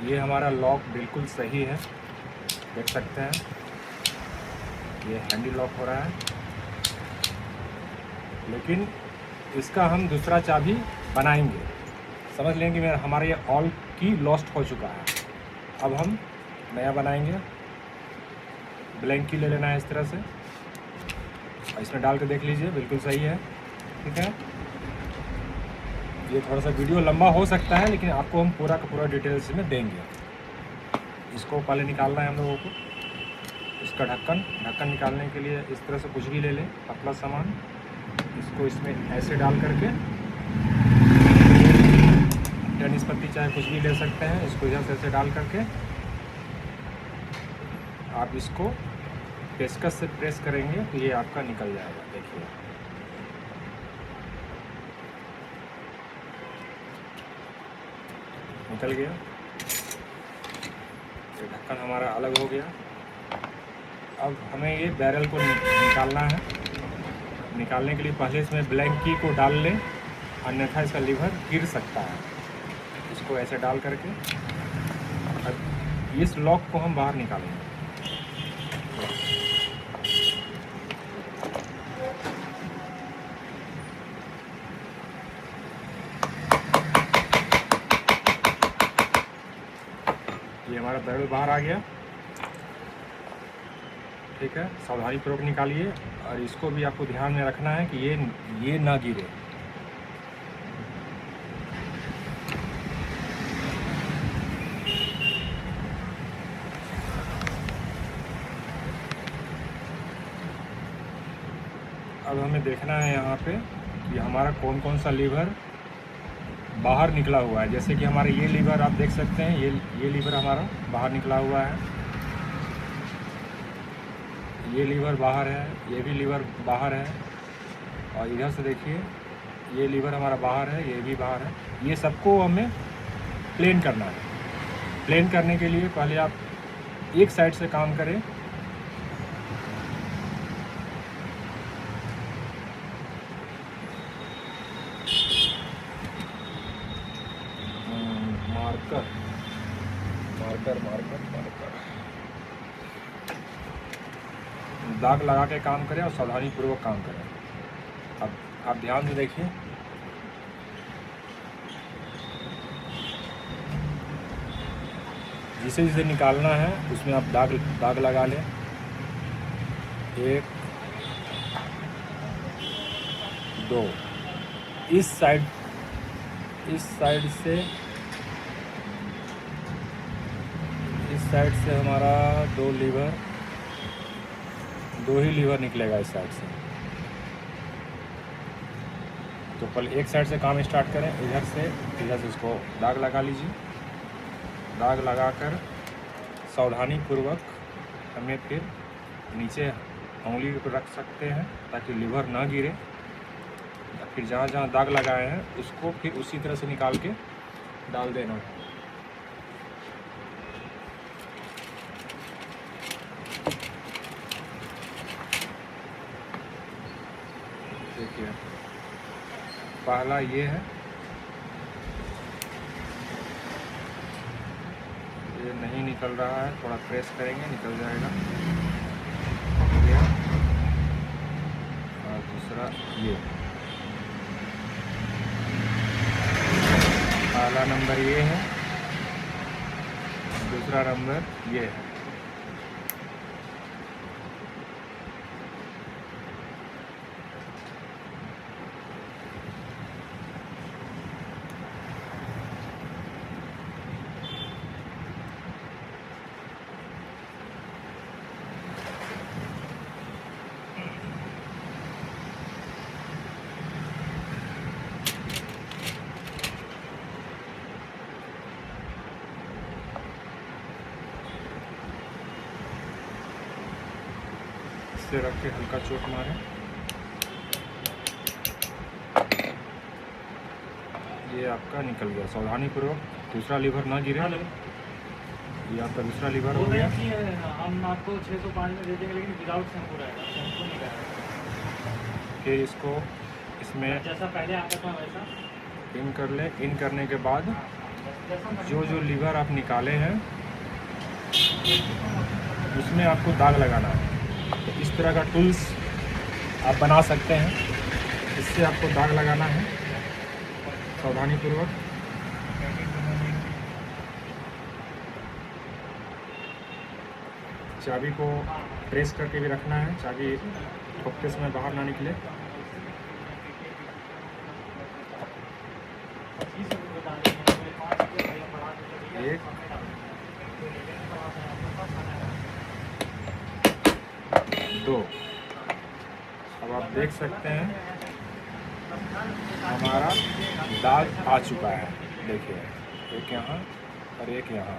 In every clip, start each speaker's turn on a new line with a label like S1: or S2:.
S1: ये हमारा लॉक बिल्कुल सही है, देख सकते हैं ये हैंडल लॉक हो रहा है। लेकिन इसका हम दूसरा चाबी बनाएंगे। समझ लेंगे मेरा हमारा ये ऑल की लॉस्ट हो चुका है। अब हम नया बनाएंगे। ब्लैंक की ले लेना है इस तरह से, और इसमें डाल के देख लीजिए बिल्कुल सही है। ठीक है, ये थोड़ा सा वीडियो लंबा हो सकता है, लेकिन आपको हम पूरा का पूरा डिटेल्स में देंगे। इसको पहले निकालना है हम लोगों को, इसका ढक्कन निकालने के लिए इस तरह से कुछ भी ले लें पतला सामान, इसको इसमें ऐसे डाल करके, टेनिस पत्ती चाहे कुछ भी ले सकते हैं, इसको इधर से ऐसे डाल करके आप इसको पेचकस से प्रेस करेंगे तो ये आपका निकल जाएगा। देखिए निकल गया, ये ढक्कन हमारा अलग हो गया। अब हमें ये बैरल को निकालना है। निकालने के लिए पहले इसमें ब्लैंक की को डाल लें, अन्यथा इसका लीवर गिर सकता है। इसको ऐसे डाल करके अब इस लॉक को हम बाहर निकालेंगे। ये हमारा बैरल बाहर आ गया। ठीक है, सावधानीपूर्वक निकालिए, और इसको भी आपको ध्यान में रखना है कि ये ना गिरे। अब हमें देखना है यहाँ पे कि हमारा कौन कौन सा लीवर बाहर निकला हुआ है। जैसे कि हमारा ये लीवर आप देख सकते हैं, ये लीवर हमारा बाहर निकला हुआ है, ये लीवर बाहर है, ये भी लीवर बाहर है, और इधर से देखिए ये लीवर हमारा बाहर है, ये भी बाहर है। ये सबको हमें प्लेन करना है। प्लेन करने के लिए पहले आप एक साइड से काम करें। मार्कर मार्कर मार्कर मार्कर दाग लगा के काम करें और सावधानीपूर्वक काम करें। अब आप ध्यान से देखिए, जिसे जिसे निकालना है उसमें आप दाग लगा लें। 1 2 इस साइड से हमारा 2 ही लीवर निकलेगा इस साइड से। तो पहले एक साइड से काम स्टार्ट करें, इधर से इसको दाग लगा लीजिए। दाग लगाकर सावधानीपूर्वक हमें फिर नीचे उंगली पर रख सकते हैं ताकि लीवर ना गिरे। फिर जहाँ जहाँ दाग लगाए हैं उसको फिर उसी तरह से निकाल के डाल देना। देखिए पहला ये है, ये नहीं निकल रहा है, थोड़ा प्रेस करेंगे निकल जाएगा। और दूसरा ये, पहला नंबर ये है, दूसरा नंबर ये है। से रख के हल्का चोट मारें। ये आपका निकल गया। सावधानीपूर्वक दूसरा लीवर ना गिरे। ये आपका दूसरा लीवर हो गया।
S2: हम आपको 605 में दे देंगे, लेकिन विदाउट शैम्पू रहेगा, शैम्पू नहीं रहेगा।
S1: फिर इसको इसमें
S2: जैसा पहले आता था वैसा
S1: इन कर लें। इन करने के बाद जो जो लीवर आप निकाले हैं उसमें आपको दाग लगाना है। तो इस तरह का टूल्स आप बना सकते हैं, इससे आपको दाग लगाना है सावधानीपूर्वक। चाबी को प्रेस करके भी रखना है, चाबी ठोकते समय बाहर ना निकले। एक, दो। अब आप देख सकते हैं हमारा दाग आ चुका है, देखिए एक यहाँ और एक यहाँ।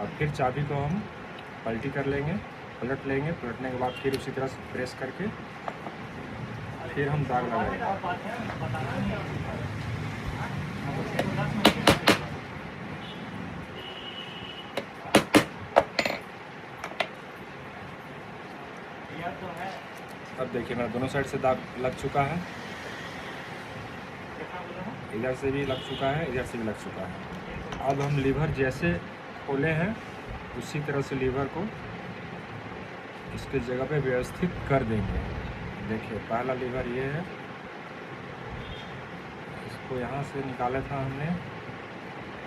S1: और फिर चाबी को हम पलटी कर लेंगे, पलट लेंगे, पलटने के बाद फिर उसी तरह से प्रेस करके फिर हम दाग लगाएंगे। अब देखिए मेरा दोनों साइड से दाग लग चुका है, इधर से भी लग चुका है, इधर से भी लग चुका है। अब हम लीवर जैसे खोले हैं उसी तरह से लीवर को इसके जगह पे व्यवस्थित कर देंगे। देखिए पहला लीवर ये है, इसको यहाँ से निकाला था हमने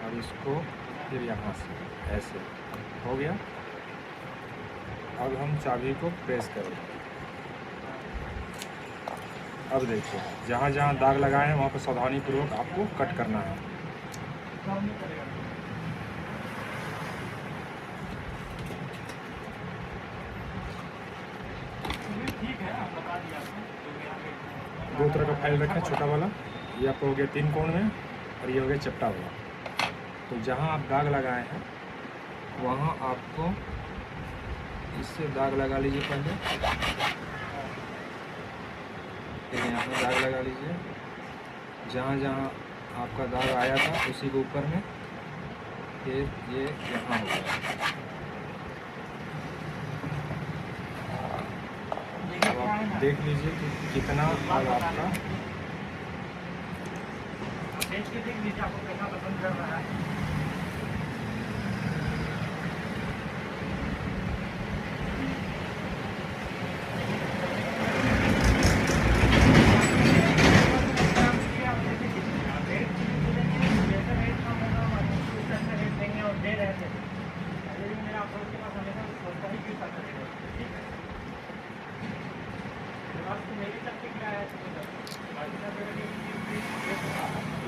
S1: और इसको फिर यहाँ से ऐसे हो गया। अब हम चाबी को प्रेस करेंगे। अब देखिए जहाँ जहाँ दाग लगाए हैं वहाँ पर सावधानीपूर्वक आपको कट करना है। दो तरह का फाइल रखें, छोटा वाला ये आपको हो गया 3 कोण में और ये हो गया चपटा वाला। तो जहाँ आप दाग लगाए हैं वहाँ आपको इससे दाग लगा लीजिए पहले, फिर यहाँ पर दाग लगा लीजिए। जहाँ जहाँ आपका दाग आया था उसी के ऊपर में फिर ये यहाँ हो गया। अब आप देख लीजिए कि कितना दाग आपका
S2: आपको कैसा पसंद कर रहा है।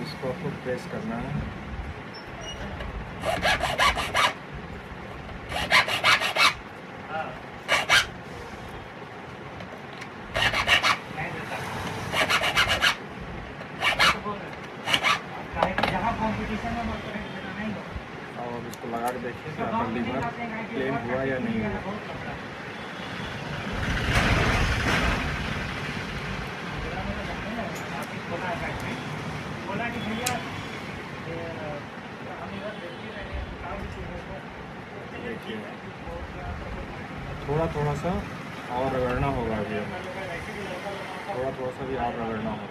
S1: इसको आपको प्रेस करना है। अब इसको लगा के देखिए कि आपका लीवर प्लेन हुआ या नहीं हुआ।
S2: बोला कि भैया
S1: देखिए थोड़ा थोड़ा सा और रगड़ना होगा, अभी थोड़ा थोड़ा सा भी और रगड़ना होगा।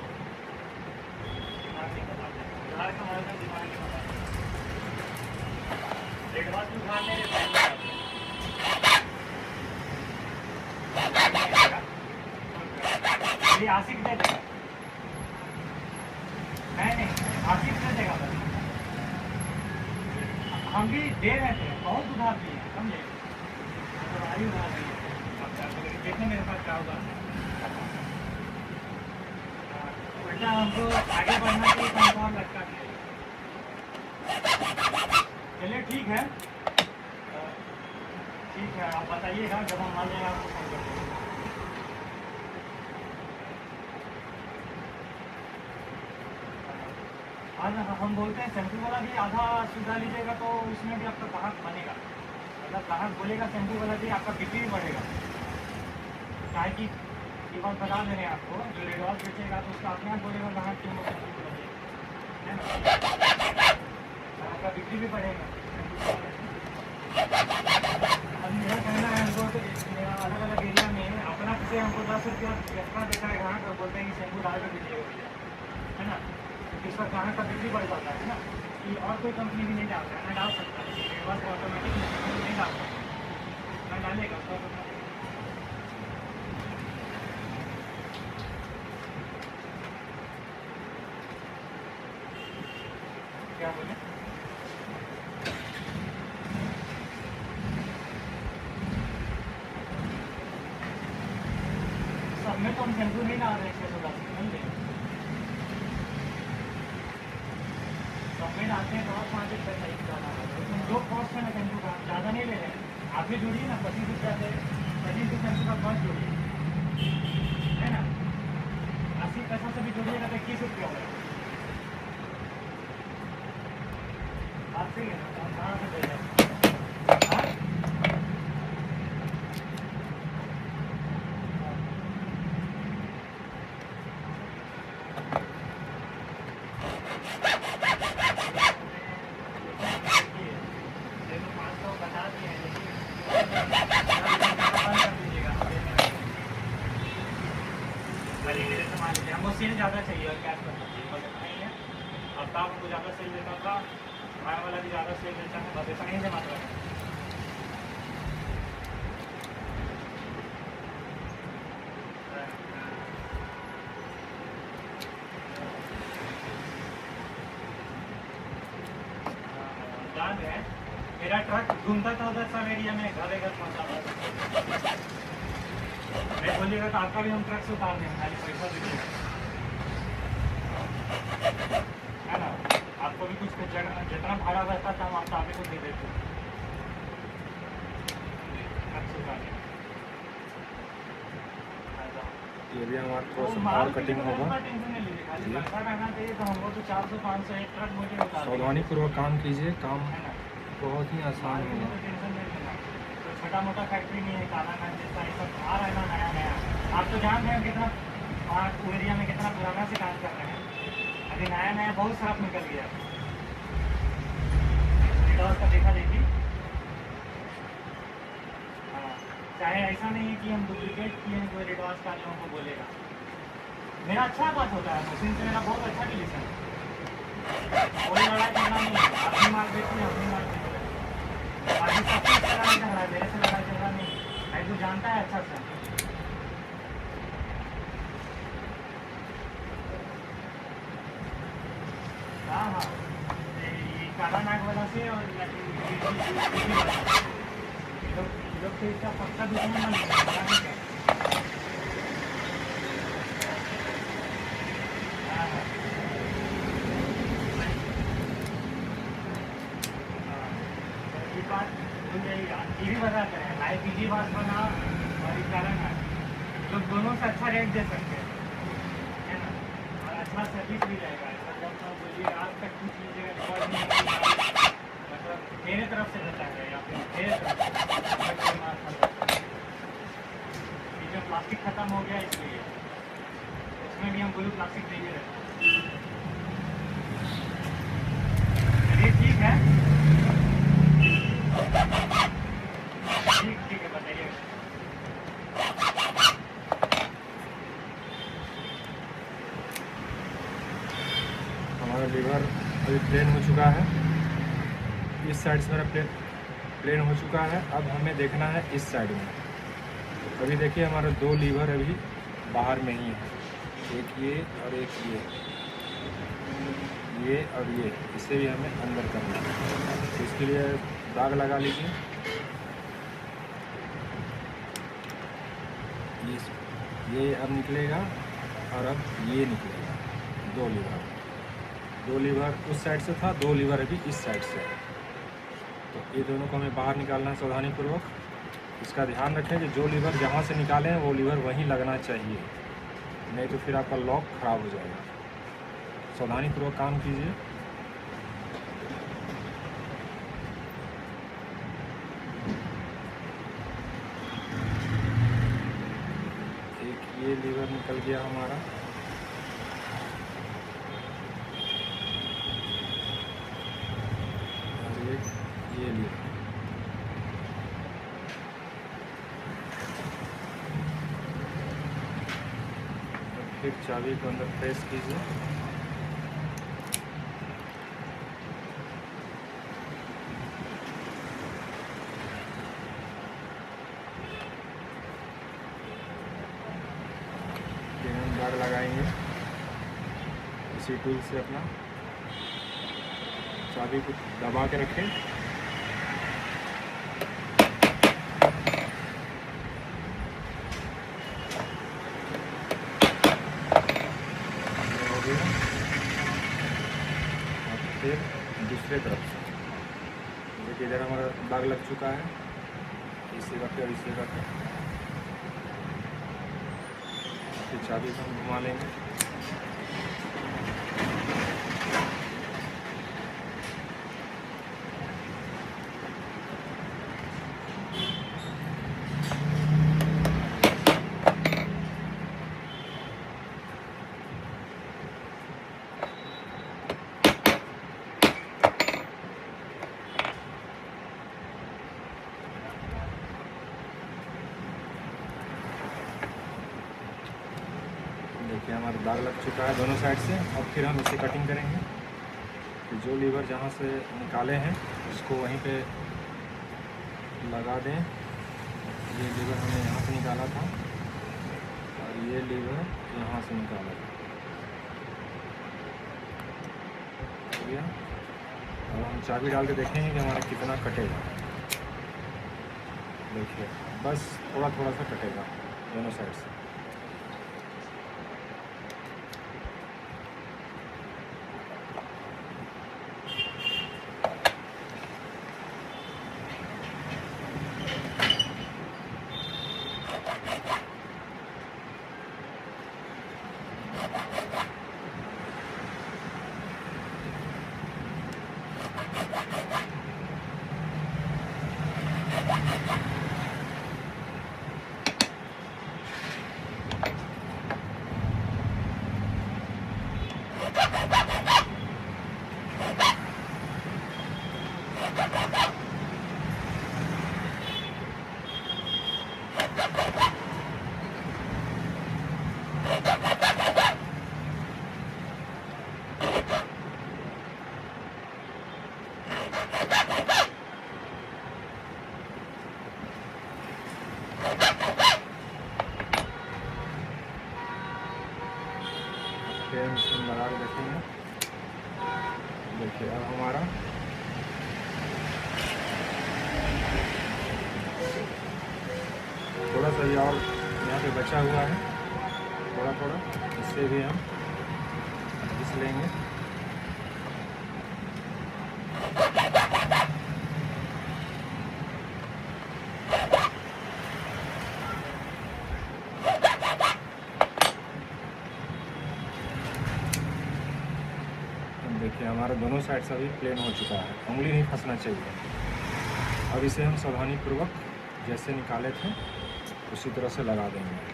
S2: आशिक दे देगा, नहीं आशिक दे देगा। हम भी दे रहे थे, बहुत उधार दिए हैं, समझे। देखो मेरे पास क्या होगा। बेटा हमको आगे बढ़ना चाहिए, हमको और लगता है। चलिए ठीक है, आप बताइएगा, जब हम मान लेंगे आपको फोन कर देंगे। आज हम बोलते हैं शैम्पू वाला भी आधा सुधा लीजिएगा तो उसमें भी आपका ग्राहक बनेगा। अगर ग्राहक बोलेगा शैम्पू वाला भी, आपका बिक्री भी बढ़ेगा। चाहे कि ये बात बता दे रहे हैं आपको, जो रेडवाल बेचेगा तो उसका अपने आप बोलेगा ग्राहक कि हमको शैम्पू वाला चाहिए, है ना। आपका बिक्री भी बढ़ेगा। अब मेरा कहना है, हमको तो अलग अलग एरिया में अपना से हमको 10 रुपया एक्स्ट्रा देता है ग्राहक, बोलते हैं कि शैम्पू डाल के दीजिएगा, है ना। इस पर ग्राहक का बिक्री बढ़ जाता है ना। कि और कोई कंपनी भी नहीं डालता है, मैं डाल सकता है, मेरे पास ऑटोमेटिक नहीं डाल सकता, मैं डालेगा उसका automatic। क्या बोले? सब में तो हम शैम्पू नहीं डाल रहे हैं 610 समझ गए, सब में डालते हैं तो और 5 रुपये सही डालना है, लेकिन जो कॉस्ट है ना शैम्पू का ज़्यादा नहीं ले रहे हैं, आप भी जोड़िए ना 25 रुपया से 25 शैम्पू का कॉस्ट जोड़िए, है ना, 80 पैसा से भी जोड़िएगा तो 21 रुपये होगा। बात सही है ना, तो हम कहाँ से दे रहे हैं? हाँ? ये तो 500 बता दिए हैं, लेकिन से मान लीजिए हमको सेल ज़्यादा चाहिए और कैश करना चाहिए, बस इतना ही है। अब हमको ज़्यादा सेल देता था, हमारा वाला भी ज़्यादा सेल देता है, बस इतना ही से मतलब है। याद है मेरा ट्रक घूमता था उधर सब एरिया में, घर घर पहुँचा था, मैं बोलिएगा तो आपका भी हम ट्रक से उतार देंगे, खाली पैसा दीजिएगा, है ना, आपको भी कुछ जगह जितना भाड़ा रहता था हम आप ही को दे देते हैं, ट्रक से उतार देंगे।
S1: ये भी हमारा थोड़ा
S2: वो
S1: सा
S2: माल
S1: और कटिंग होगा।
S2: टेंशन नहीं लीजिए, खाली
S1: जी।
S2: पैसा रहना चाहिए तो हमको तो 400-500 एक ट्रक मुझे उतार देंगे,
S1: सावधानीपूर्वक काम कीजिए, काम
S2: है ना,
S1: बहुत ही आसान
S2: माल के लिए
S1: होगा।
S2: तो टेंशन नहीं लेना, तो छोटा मोटा फैक्ट्री नहीं है, काला नाम जैसा ये सब आ रहा है ना नया नया, आप तो जान रहे हैं कितना वहाँ एरिया में कितना पुराना से काम कर रहे हैं, अभी नया नया बहुत साफ निकल गया, रिडॉस का देखा देखी, हाँ, चाहे ऐसा नहीं है कि हम डुप्लीकेट किए हैं, कोई रिडॉस का लोगों को बोलेगा, मेरा अच्छा बात होता है, मशीन से मेरा बहुत अच्छा रिलेशन है, कोई लड़ाई झगड़ा नहीं है, आप भी मार देती है, हम भी मार देते हैं, बाकी सब कुछ लड़ाई झगड़ा है, मेरे से लड़ाई झगड़ा नहीं है, भाई तू जानता है अच्छा से। हाँ हाँ, ये काला नाग वाला से और ये लोग तो इसका पक्का दुश्मन बन गया, हाँ हाँ, ये बात भूल जाइएगा, ये भी बताते हैं लाइफ इजी बात बना और ये कारण है, लोग दोनों से अच्छा रेट दे सकते हैं, है ना, और अच्छा सर्विस भी रहेगा, ऐसा जब आप बोलिए आज तक कुछ लीजिएगा रिकॉर्ड नहीं होगी, मतलब मेरे तरफ से बताएगा या फिर मेरे तरफ से कोई माल खत्म, ये जो प्लास्टिक खत्म हो गया इसलिए उसमें भी हम ब्लू प्लास्टिक दे ही रहते हैं। चलिए ठीक है, ठीक है बताइए।
S1: हमारा लीवर अभी प्लेन हो चुका है, इस साइड से मेरा प्लेन हो चुका है। अब हमें देखना है इस साइड में। अभी देखिए हमारे दो लीवर अभी बाहर में ही है, एक ये और एक ये और ये, इसे भी हमें अंदर करना है, तो इसके लिए दाग लगा लीजिए। ये अब निकलेगा और अब ये निकलेगा, दो लीवर उस साइड से था, दो लीवर अभी इस साइड से है, तो ये दोनों को हमें बाहर निकालना है सावधानीपूर्वक। इसका ध्यान रखें कि जो लीवर जहाँ से निकालें वो लीवर वहीं लगना चाहिए, नहीं तो फिर आपका लॉक ख़राब हो जाएगा। सावधानीपूर्वक काम कीजिए। एक ये लीवर निकल गया हमारा, और एक ये लीवर। फिर चाबी को अंदर प्रेस कीजिए। लीवर लगाएंगे। इसी टूल से अपना चाबी को दबा के रखें। हो गया। और फिर दूसरे तरफ से देखिए, इधर हमारा दाग लग चुका है। इसे रखें और इसे रखें। फिर चाबी को हम घुमा लेंगे। देखिए हमारा दाग लग चुका है दोनों साइड से। और फिर हम इसे कटिंग करेंगे। तो जो लीवर जहाँ से निकाले हैं उसको वहीं पे लगा दें। ये लीवर हमने यहाँ से निकाला था और ये लीवर यहाँ से निकाला था। हो गया। अब हम चाबी डाल के देखेंगे कि हमारा कितना कटेगा। देखिए बस थोड़ा थोड़ा सा कटेगा दोनों साइड से। फिर हम इसमें लगा के देखेंगे। देखिए अब हमारा थोड़ा सा ये और यहाँ पे बचा हुआ है, थोड़ा थोड़ा, इससे भी हम घिस लेंगे। देखिए हमारा दोनों साइड से अभी प्लेन हो चुका है, उंगली नहीं फंसना चाहिए। अब इसे हम सावधानीपूर्वक जैसे निकाले थे उसी तरह से लगा देंगे।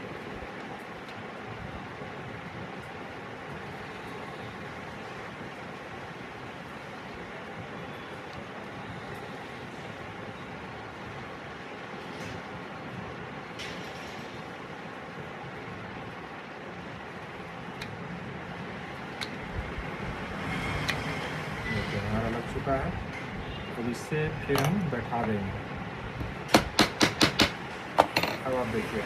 S1: देखिए हमारा लग चुका है। अब इससे फिर हम बैठा देंगे। अब आप देखिए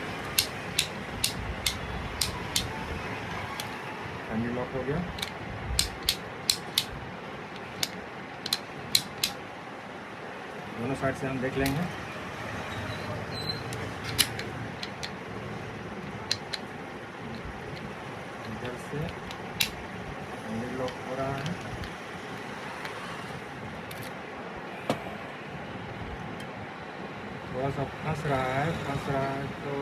S1: हैंडल लॉक हो गया। दोनों साइड से हम देख लेंगे। इधर से हैंडल लॉक हो रहा है। थोड़ा सा फंस रहा है तो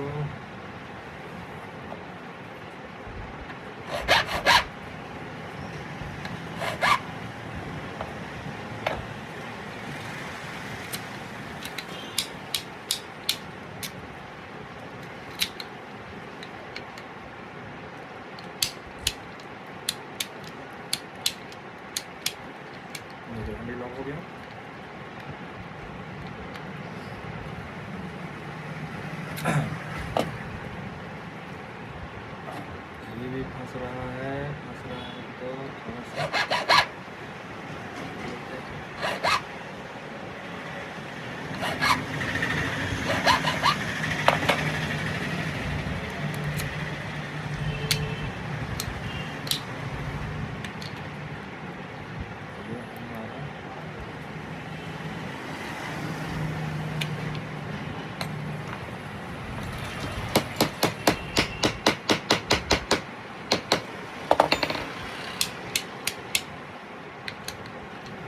S1: हैंडल लॉक हो गया। ये भी फंस रहा है तो थोड़ा सा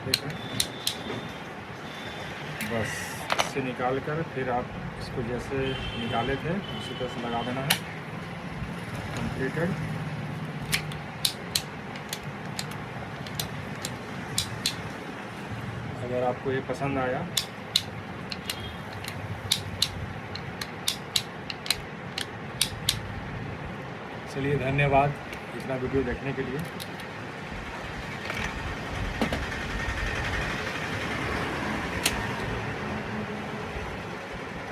S1: देखें, बस इसे निकाल कर फिर आप इसको जैसे निकाले थे उसी तरह से लगा देना है। कंप्लीटेड। अगर आपको ये पसंद आया चलिए, धन्यवाद इतना वीडियो देखने के लिए।